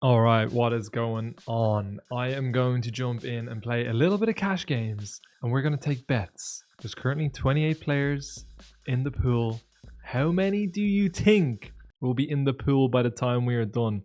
All right, what is going on? I am going to jump in and play a little bit of cash games, and we're going to take bets. There's currently 28 players in the pool. How many do you think will be in the pool by the time we are done?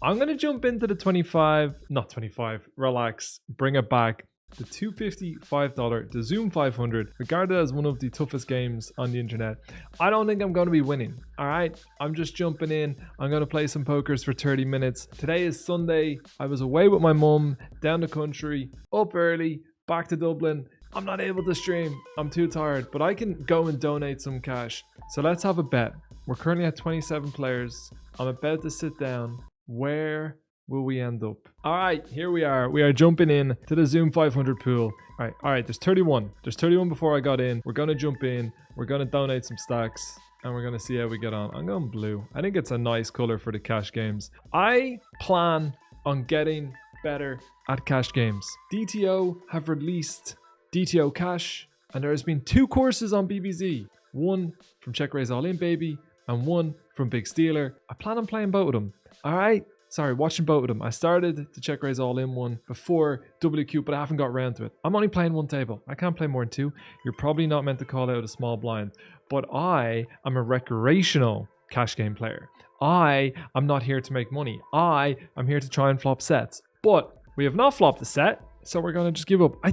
I'm going to jump into the 25, not 25, relax, bring it back. The $250, $5, the Zoom 500, regarded as one of the toughest games on the internet. I don't think I'm going to be winning. All right, I'm just jumping in. I'm going to play some pokers for 30 minutes. Today is Sunday. I was away with my mum, down the country, up early, back to Dublin. I'm not able to stream. I'm too tired, but I can go and donate some cash. So let's have a bet. We're currently at 27 players. I'm about to sit down. Where will we end up? All right, here we are. We are jumping in to the Zoom 500 pool. All right, there's 31. There's 31 before I got in. We're going to jump in. We're going to donate some stacks, and we're going to see how we get on. I'm going blue. I think it's a nice color for the cash games. I plan on getting better at cash games. DTO have released DTO Cash, and there has been 2 courses on BBZ. One from Check Raise All In Baby, and one from Big Stealer. I plan on playing both of them. All right. Sorry, watching both of them. I started to Check Raise All In one before WQ, but I haven't got around to it. I'm only playing one table. I can't play more than 2. You're probably not meant to call out a small blind, but I am a recreational cash game player. I am not here to make money. I am here to try and flop sets, but we have not flopped a set, so we're going to just give up. I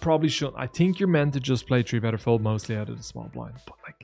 probably shouldn't. I think you're meant to just play 3-better fold mostly out of the small blind, but like,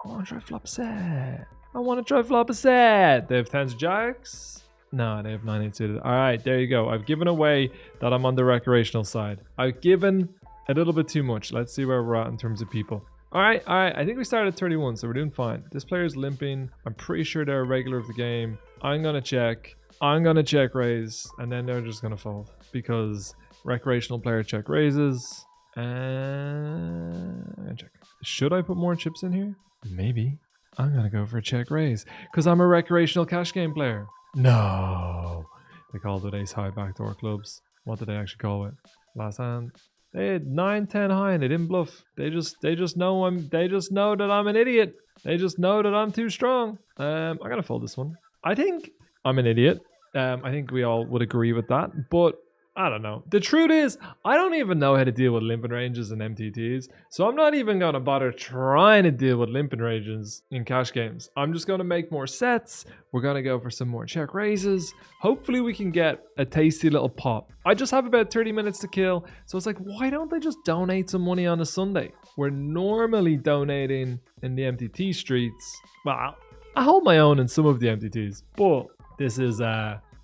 I want to try flop a set. I want to try flop a set. They have 10s jacks. No, they have 9-8 suited. All right, there you go. I've given away that I'm on the recreational side. I've given a little bit too much. Let's see where we're at in terms of people. All right. I think we started at 31, so we're doing fine. This player's limping. I'm pretty sure they're a regular of the game. I'm going to check. I'm going to check raise, and then they're just going to fold because recreational player check raises. And check. Should I put more chips in here? Maybe. I'm going to go for a check raise because I'm a recreational cash game player. No. They called it ace high backdoor clubs. What did they actually call it? Last hand. They had 9-10 high and they didn't bluff. They just know that I'm an idiot. They just know that I'm too strong. I'm going to fold this one. I think I'm an idiot. I think we all would agree with that, but I don't know. The truth is, I don't even know how to deal with limping ranges and MTTs, so I'm not even going to bother trying to deal with limping ranges in cash games. I'm just going to make more sets. We're going to go for some more check raises. Hopefully we can get a tasty little pop. I just have about 30 minutes to kill, so it's like, why don't they just donate some money on a Sunday? We're normally donating in the MTT streets. Well, I hold my own in some of the MTTs, but this is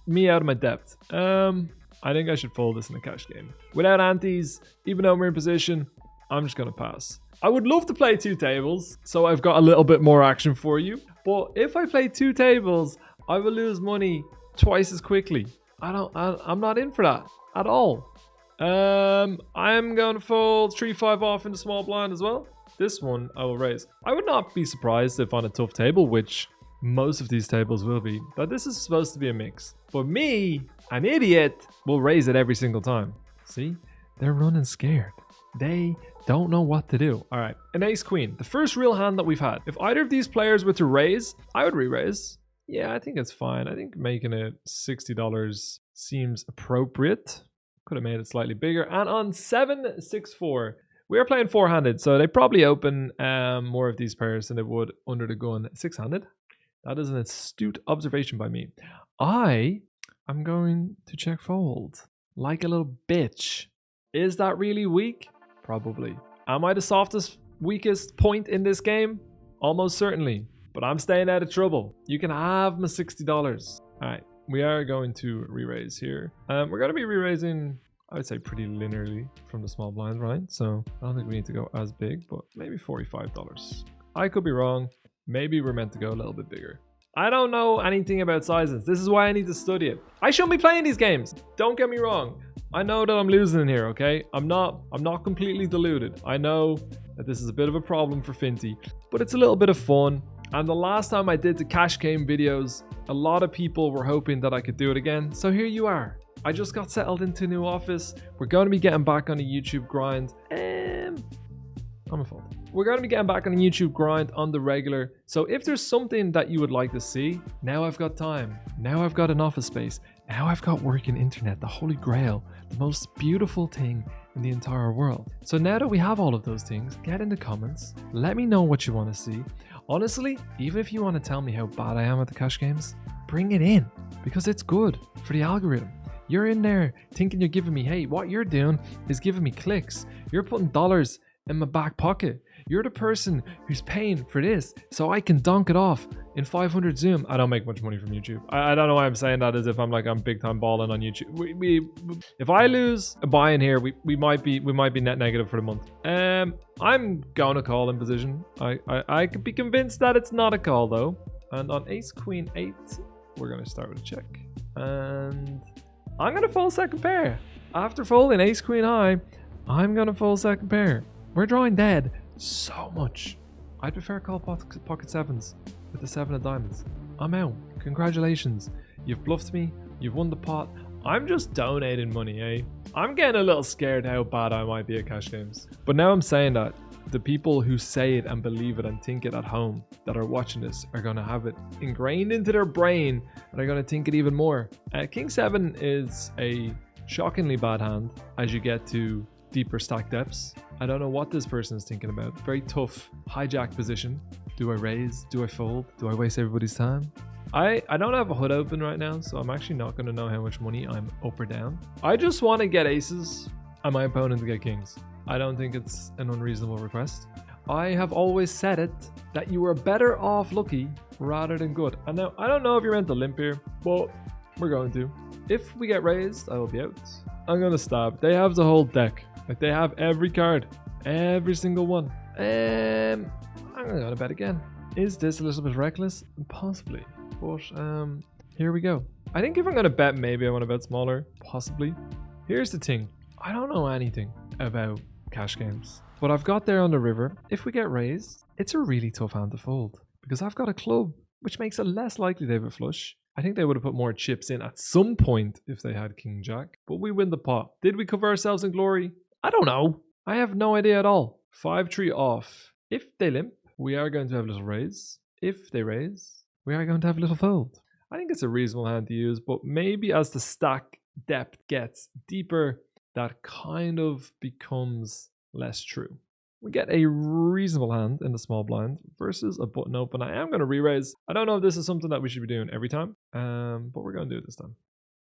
me out of my depth. I think I should fold this in a cash game. Without antes, even though we're in position, I'm just going to pass. I would love to play 2 tables, so I've got a little bit more action for you. But if I play 2 tables, I will lose money twice as quickly. I'm not in for that at all. I'm going to fold 3-5 off in the small blind as well. This one I will raise. I would not be surprised if on a tough table, which most of these tables will be, that this is supposed to be a mix. But me, an idiot, will raise it every single time. See? They're running scared. They don't know what to do. All right, an ace queen, the first real hand that we've had. If either of these players were to raise, I would re-raise. Yeah, I think it's fine. I think making it $60 seems appropriate. Could have made it slightly bigger. And on 7-6-4, we are playing 4-handed, so they probably open more of these pairs than they would under the gun 6-handed. That is an astute observation by me. I'm going to check fold like a little bitch. Is that really weak? Probably. Am I the softest, weakest point in this game? Almost certainly. But I'm staying out of trouble. You can have my $60. All right. We are going to re-raise here. We're going to be re-raising, I would say, pretty linearly from the small blind, right? So I don't think we need to go as big, but maybe $45. I could be wrong. Maybe we're meant to go a little bit bigger. I don't know anything about sizes. This is why I need to study it. I shouldn't be playing these games. Don't get me wrong. I know that I'm losing in here, okay? I'm not completely deluded. I know that this is a bit of a problem for Finty, but it's a little bit of fun. And the last time I did the cash game videos, a lot of people were hoping that I could do it again. So here you are. I just got settled into a new office. We're going to be getting back on a YouTube grind. I'm a fold. we're going to be getting back on the YouTube grind on the regular. So if there's something that you would like to see, now I've got time. Now I've got an office space. Now I've got working internet, the holy grail, the most beautiful thing in the entire world. So now that we have all of those things, get in the comments. Let me know what you want to see. Honestly, even if you want to tell me how bad I am at the cash games, bring it in because it's good for the algorithm. You're in there thinking you're giving me, hey, what you're doing is giving me clicks. You're putting dollars in my back pocket. You're the person who's paying for this so I can donk it off in 500 zoom. I don't make much money from YouTube. I don't know why I'm saying that as if I'm big time balling on YouTube. If I lose a buy in here, we might be net negative for the month. I'm going to call in position. I could be convinced that it's not a call though. And on ace queen 8, we're going to start with a check. And I'm going to fold second pair. After folding ace queen high, I'm going to fold second pair. We're drawing dead so much. I'd prefer call pocket sevens with the 7 of diamonds. I'm out. Congratulations. You've bluffed me. You've won the pot. I'm just donating money, eh? I'm getting a little scared how bad I might be at cash games. But now I'm saying that the people who say it and believe it and think it at home that are watching this are going to have it ingrained into their brain and are going to think it even more. King 7 is a shockingly bad hand as you get to deeper stack depths. I don't know what this person is thinking about. Very tough hijack position. Do I raise? Do I fold? Do I waste everybody's time? I don't have a HUD open right now, so I'm actually not going to know how much money I'm up or down. I just want to get aces and my opponent to get kings. I don't think it's an unreasonable request. I have always said it that you are better off lucky rather than good. And now I don't know if you're meant to limp here, but we're going to. If we get raised, I will be out. I'm going to stab. They have the whole deck. Like they have every card, every single one. I'm gonna bet again. Is this a little bit reckless? Possibly, but here we go. I think if I'm gonna bet, maybe I want to bet smaller. Possibly. Here's the thing: I don't know anything about cash games, but I've got there on the river. If we get raised, it's a really tough hand to fold because I've got a club, which makes it less likely they have a flush. I think they would have put more chips in at some point if they had king jack, but we win the pot. Did we cover ourselves in glory? I don't know. I have no idea at all. 5-3 off. If they limp, we are going to have a little raise. If they raise, we are going to have a little fold. I think it's a reasonable hand to use, but maybe as the stack depth gets deeper, that kind of becomes less true. We get a reasonable hand in the small blind versus a button open. I am going to re-raise. I don't know if this is something that we should be doing every time, but we're going to do it this time.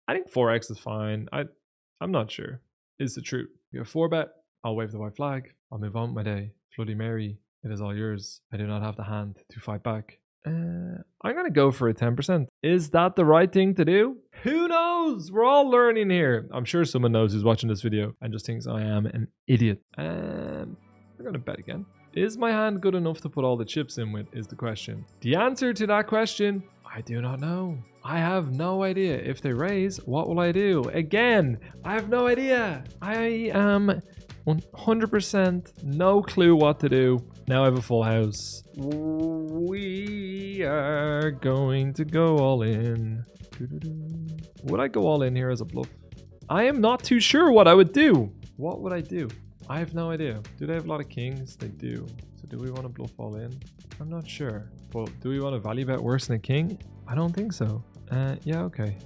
I think 4x is fine. I'm not sure. Is the truth. You have 4-bet. I'll wave the white flag. I'll move on with my day. Bloody Mary, it is all yours. I do not have the hand to fight back. I'm going to go for a 10%. Is that the right thing to do? Who knows? We're all learning here. I'm sure someone knows who's watching this video and just thinks I am an idiot. We're going to bet again. Is my hand good enough to put all the chips in with is the question. The answer to that question, I do not know. I have no idea. If they raise, what will I do? Again, I have no idea. I am 100% no clue what to do. Now I have a full house. We are going to go all in. Would I go all in here as a bluff? I am not too sure what I would do. What would I do? I have no idea. Do they have a lot of kings? They do. So do we want to bluff all in? I'm not sure. But do we want to value bet worse than a king? I don't think so. Yeah, okay.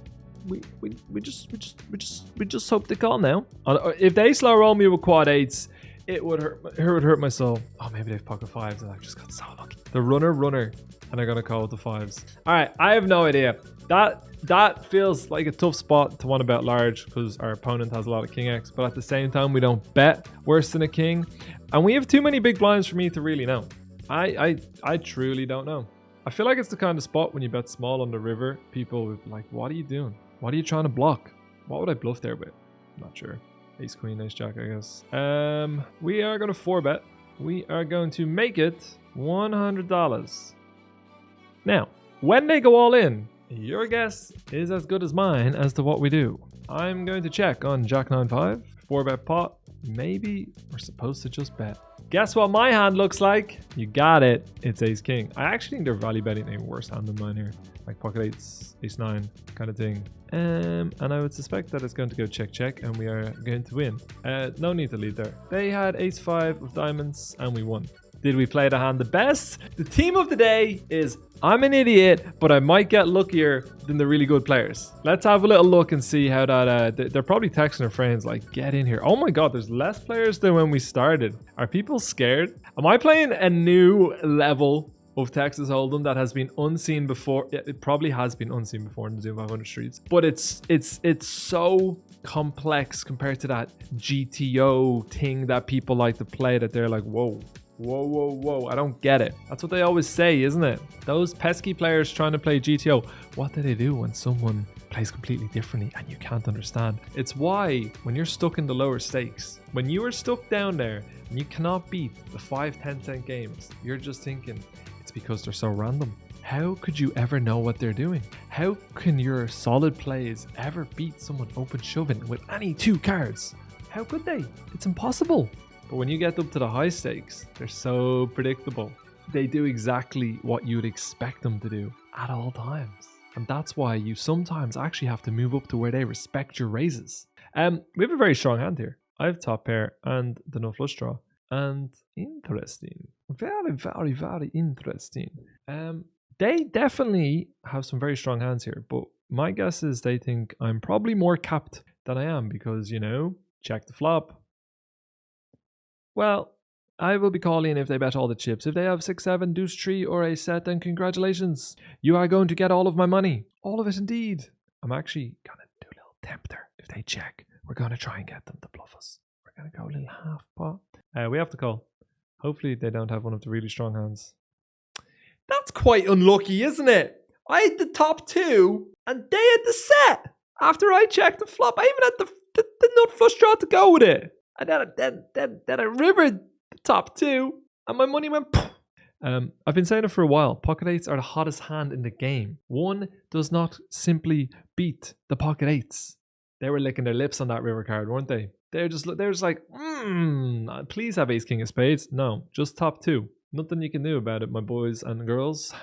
We just hope to call now. If they slow roll me with quad 8s, it would hurt my soul. Oh, maybe they've pocket 5s and I've just got so lucky. The runner, and they're gonna call with the 5s. All right, I have no idea. That feels like a tough spot to want to bet large because our opponent has a lot of king X, but at the same time we don't bet worse than a king, and we have too many big blinds for me to really know. I truly don't know. I feel like it's the kind of spot when you bet small on the river, people would be like, what are you doing? What are you trying to block? What would I bluff there with? Not sure. Ace queen, ace jack, I guess. We are going to 4-bet. We are going to make it $100. Now, when they go all in, your guess is as good as mine as to what we do. I'm going to check on jack 9-5, 4-bet pot. Maybe we're supposed to just bet. Guess what my hand looks like? You got it. It's ace king. I actually think they're value betting a worse hand than mine here. Like pocket 8s, ace 9 kind of thing. And I would suspect that it's going to go check check and we are going to win. No need to lead there. They had ace 5 of diamonds and we won. Did we play the hand the best? The theme of the day is I'm an idiot, but I might get luckier than the really good players. Let's have a little look and see how that... they're probably texting their friends like, get in here. Oh my god, there's less players than when we started. Are people scared? Am I playing a new level of Texas Hold'em that has been unseen before? Yeah, it probably has been unseen before in the Zoom 500 streets, but it's so complex compared to that GTO thing that people like to play that they're like, whoa, I don't get it. That's what they always say, isn't it? Those pesky players trying to play GTO, what do they do when someone plays completely differently and you can't understand? It's why when you're stuck in the lower stakes, when you are stuck down there and you cannot beat the 5-10 cent games, you're just thinking it's because they're so random. How could you ever know what they're doing? How can your solid plays ever beat someone open shoving with any 2 cards? How could they? It's impossible. But when you get up to the high stakes, they're so predictable. They do exactly what you'd expect them to do at all times. And that's why you sometimes actually have to move up to where they respect your raises. We have a very strong hand here. I have top pair and the no flush draw. And interesting. Very interesting. They definitely have some very strong hands here. But my guess is they think I'm probably more capped than I am because, you know, check the flop. Well, I will be calling if they bet all the chips. If they have 6-7, deuce 3 or a set, then congratulations. You are going to get all of my money. All of it indeed. I'm actually going to do a little tempter. If they check, we're going to try and get them to bluff us. We're going to go a little half pot. We have to call. Hopefully they don't have one of the really strong hands. That's quite unlucky, isn't it? I had the top 2 and they had the set. After I checked the flop, I even had the nut flush draw to go with it. And then I rivered the top 2 and my money went poof. I've been saying it for a while. Pocket 8s are the hottest hand in the game. One does not simply beat the pocket 8s. They were licking their lips on that river card, weren't they? They're just like, please have ace king of spades. No, just top 2. Nothing you can do about it, my boys and girls.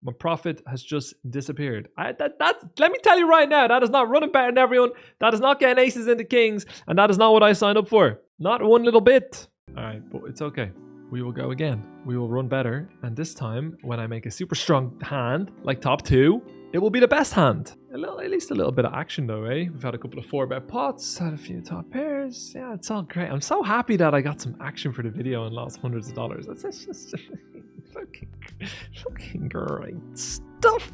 My profit has just disappeared. Let me tell you right now, that is not running better than everyone. That is not getting aces into kings. And that is not what I signed up for. Not one little bit. All right, but it's okay. We will go again. We will run better. And this time, when I make a super strong hand, like top 2, it will be the best hand. At least a little bit of action though, eh? We've had a couple of 4-bet pots, had a few top pairs. Yeah, it's all great. I'm so happy that I got some action for the video and lost hundreds of dollars. That's just fucking great stuff.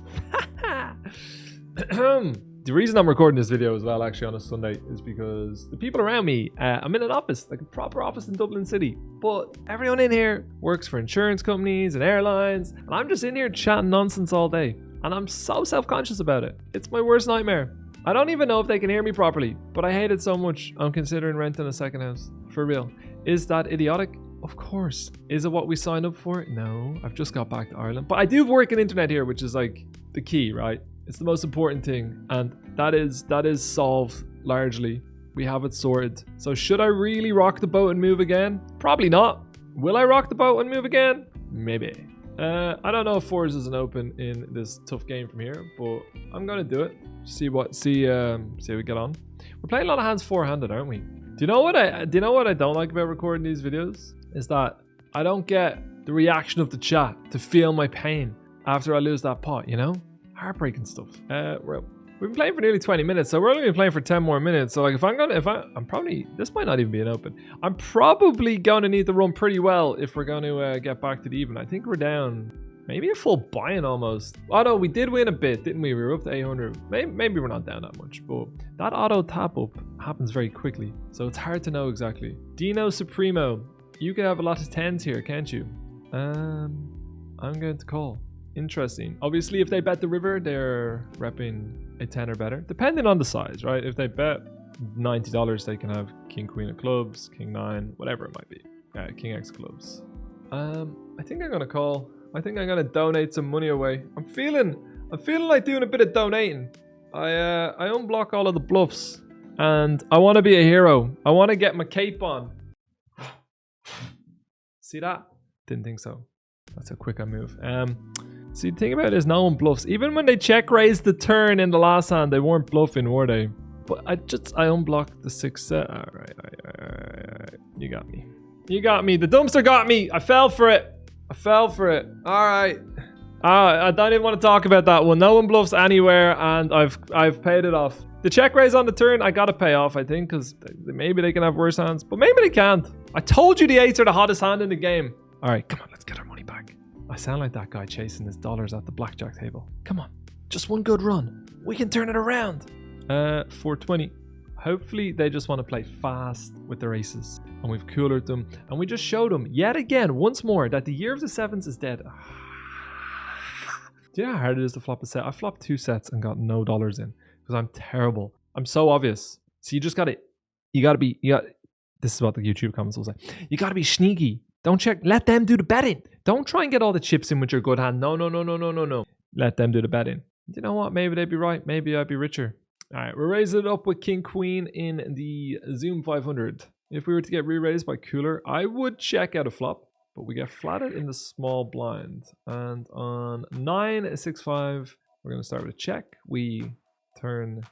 The reason I'm recording this video as well, actually, on a Sunday, is because the people around me, I'm in an office, like a proper office in Dublin City, but everyone in here works for insurance companies and airlines, and I'm just in here chatting nonsense all day. And I'm so self-conscious about it. It's my worst nightmare. I don't even know if they can hear me properly, but I hate it so much. I'm considering renting a second house. For real. Is that idiotic? Of course. Is it what we signed up for? No. I've just got back to Ireland. But I do work in internet here, which is like the key, right? It's the most important thing. And that is solved largely. We have it sorted. So should I really rock the boat and move again? Probably not. Will I rock the boat and move again? Maybe. I don't know if fours isn't open in this tough game from here, but I'm gonna do it. See how we get on. We're playing a lot of hands 4-handed, aren't we? Do you know what I don't like about recording these videos? Is that I don't get the reaction of the chat to feel my pain after I lose that pot, you know? Heartbreaking stuff. We've been playing for nearly 20 minutes, so we're only playing for 10 more minutes. So like I'm probably, this might not even be an open. I'm probably going to need to run pretty well if we're going to get back to the even. I think we're down maybe a full buy-in almost. Oh no, we did win a bit, didn't we? We were up to 800. Maybe we're not down that much, but that auto tap up happens very quickly. So it's hard to know exactly. Dino Supremo, you can have a lot of 10s here, can't you? I'm going to call. Interesting. Obviously, if they bet the river, they're repping a 10 or better, depending on the size, right? If they bet $90, they can have king queen of clubs, king 9, whatever it might be. King x clubs. I think I'm gonna call. I think I'm gonna donate some money away. I'm feeling like doing a bit of donating. I unblock all of the bluffs, and I want to be a hero. I want to get my cape on. See that? Didn't think so. That's how quick I move. See, the thing about it is no one bluffs. Even when they check raised the turn in the last hand, they weren't bluffing, were they? But I unblocked the 6 set. All right. You got me. You got me. The dumpster got me. I fell for it. I fell for it. All right. I don't even want to talk about that one. No one bluffs anywhere, and I've paid it off. The check raise on the turn, I gotta pay off, I think, because maybe they can have worse hands, but maybe they can't. I told you the eights are the hottest hand in the game. All right, come on, let's get our money back. I sound like that guy chasing his dollars at the blackjack table. Come on, just one good run. We can turn it around. 420. Hopefully they just want to play fast with their aces, and we've coolered them, and we just showed them yet again, once more, that the year of the sevens is dead. Do you know how hard it is to flop a set? I flopped 2 sets and got no dollars in because I'm terrible. I'm so obvious. So you just got to, this is what the YouTube comments will say. You got to be sneaky. Don't check. Let them do the betting. Don't try and get all the chips in with your good hand. No. Let them do the betting. You know what? Maybe they'd be right. Maybe I'd be richer. All right, we're raising it up with King Queen in the Zoom 500. If we were to get re-raised by cooler, I would check out a flop. But we get flatted in the small blind. And on 9-6-5, we're going to start with a check. We turn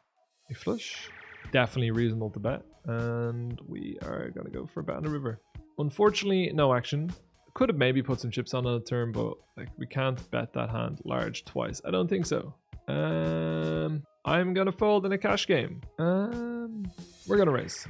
a flush. Definitely reasonable to bet. And we are going to go for a bet on the river. Unfortunately, no action. Could have maybe put some chips on a turn, but like we can't bet that hand large twice. I don't think so. I'm going to fold in a cash game. We're going to raise.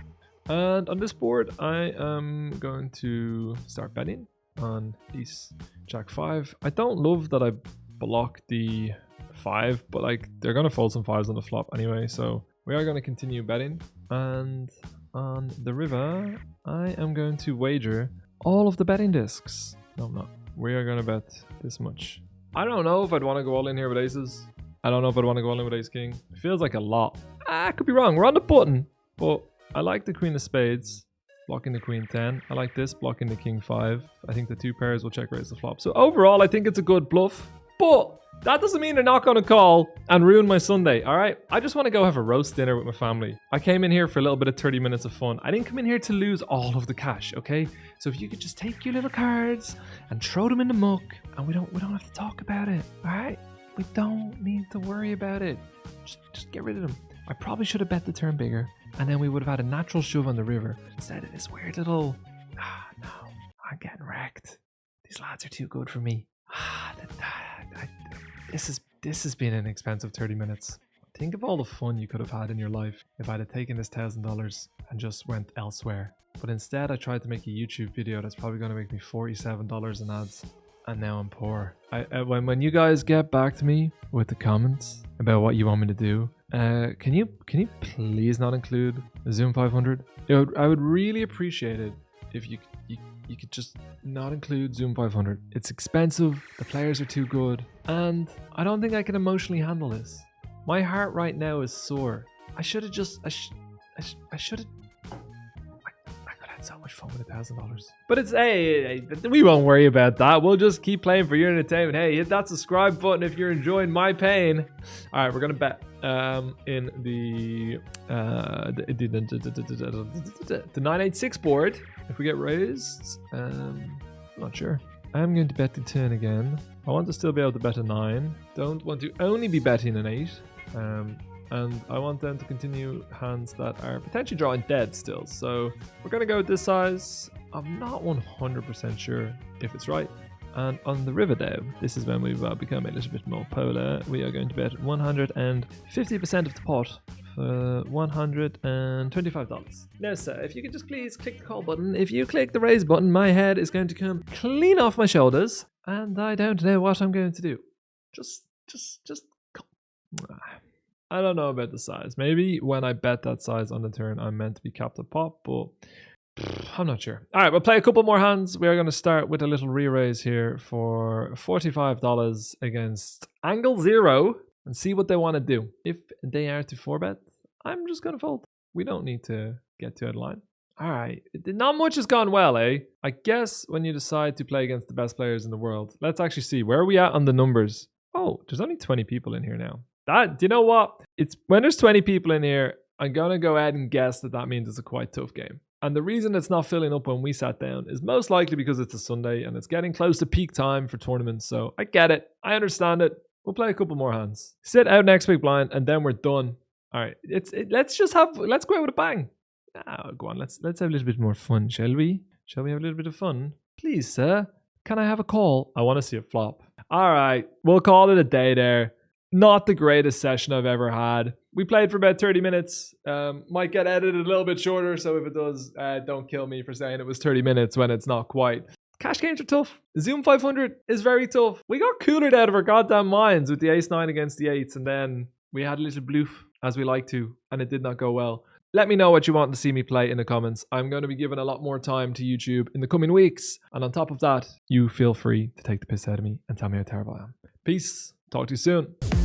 And on this board, I am going to start betting on ace jack 5. I don't love that I block the 5, but like they're going to fold some 5s on the flop anyway, so we are going to continue betting. And on the river, I am going to wager all of the betting discs. No, I'm not. We are going to bet this much. I don't know if I'd want to go all in here with aces. I don't know if I'd want to go all in with ace king. It feels like a lot. I could be wrong. We're on the button, but I like the queen of spades blocking the queen 10. I like this blocking the king 5. I think the 2 pairs will check raise the flop. So overall, I think it's a good bluff, but that doesn't mean they're not going to call and ruin my Sunday. All right, I just want to go have a roast dinner with my family. I came in here for a little bit of 30 minutes of fun. I didn't come in here to lose all of the cash, okay? So if you could just take your little cards and throw them in the muck, and we don't have to talk about it. All right, we don't need to worry about it. Just get rid of them. I probably should have bet the turn bigger, and then we would have had a natural shove on the river instead of this weird little... no, I'm getting wrecked. These lads are too good for me. This has been an expensive 30 minutes. Think of all the fun you could have had in your life if I'd have taken this $1,000 and just went elsewhere. But instead, I tried to make a YouTube video that's probably going to make me $47 in ads. And now I'm poor. When you guys get back to me with the comments about what you want me to do, can you please not include the Zoom 500? I would really appreciate it if you could just not include Zoom 500. It's expensive, the players are too good, and I don't think I can emotionally handle this. My heart right now is sore. I should have just... I could have had so much fun with $1,000. But it's, hey, we won't worry about that. We'll just keep playing for your entertainment. Hey, hit that subscribe button if you're enjoying my pain. All right, we're going to bet in the 986 board. If we get raised, I'm not sure. I'm going to bet the 10 again. I want to still be able to bet a 9. Don't want to only be betting an 8. And I want them to continue hands that are potentially drawing dead still. So we're going to go with this size. I'm not 100% sure if it's right. And on the river dev, this is when we've become a little bit more polar. We are going to bet 150% of the pot for $125. Now, sir, if you could just please click the call button. If you click the raise button, my head is going to come clean off my shoulders. And I don't know what I'm going to do. Just I don't know about the size. Maybe when I bet that size on the turn, I'm meant to be capped at pot, but I'm not sure. All right, we'll play a couple more hands. We are going to start with a little re-raise here for $45 against Angle 0 and see what they want to do. If they are to 4-bet, I'm just going to fold. We don't need to get too out of line. All right, not much has gone well, eh? I guess when you decide to play against the best players in the world, let's actually see. Where are we at on the numbers? Oh, there's only 20 people in here now. Do you know what? It's when there's 20 people in here, I'm going to go ahead and guess that means it's a quite tough game. And the reason it's not filling up when we sat down is most likely because it's a Sunday and it's getting close to peak time for tournaments. So I get it. I understand it. We'll play a couple more hands. Sit out next big blind and then we're done. All right. Let's go out with a bang. Go on. Let's have a little bit more fun, shall we? Shall we have a little bit of fun? Please, sir. Can I have a call? I want to see a flop. All right, we'll call it a day there. Not the greatest session I've ever had. We played for about 30 minutes. Might get edited a little bit shorter, so if it does, don't kill me for saying it was 30 minutes when it's not quite. Cash games are tough. Zoom 500 is very tough. We got coolered out of our goddamn minds with the ace-9 against the 8s, and then we had a little bluff, as we like to, and it did not go well. Let me know what you want to see me play in the comments. I'm going to be giving a lot more time to YouTube in the coming weeks. And on top of that, you feel free to take the piss out of me and tell me how terrible I am. Peace. Talk to you soon.